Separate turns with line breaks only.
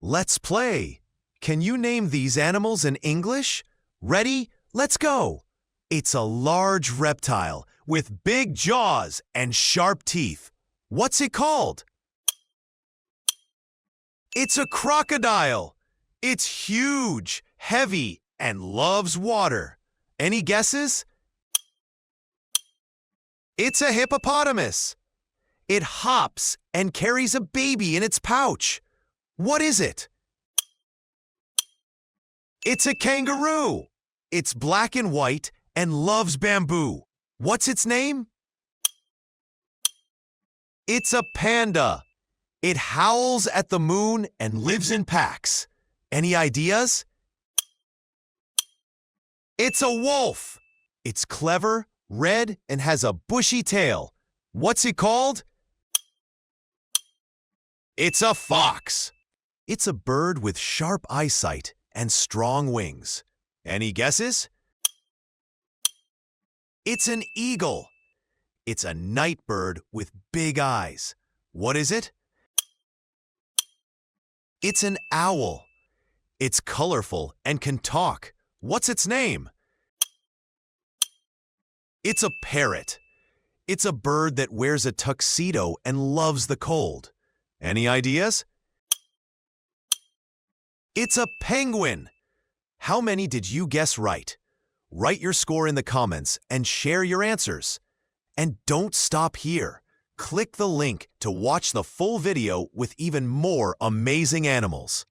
Let's play. Can you name these animals in English? Ready? Let's go. It's a large reptile with big jaws and sharp teeth. What's it called? It's a crocodile. It's huge, heavy, and loves water. Any guesses? It's a hippopotamus. It hops and carries a baby in its pouch. What is it? It's a kangaroo. It's black and white and loves bamboo. What's its name? It's a panda. It howls at the moon and lives in packs. Any ideas? It's a wolf. It's clever, red, and has a bushy tail. What's it called? It's a fox. It's a bird with sharp eyesight and strong wings. Any guesses? It's an eagle. It's a night bird with big eyes. What is it? It's an owl. It's colorful and can talk. What's its name? It's a parrot. It's a bird that wears a tuxedo and loves the cold. Any ideas? It's a penguin. How many did you guess right? Write your score in the comments and share your answers. And don't stop here. Click the link to watch the full video with even more amazing animals.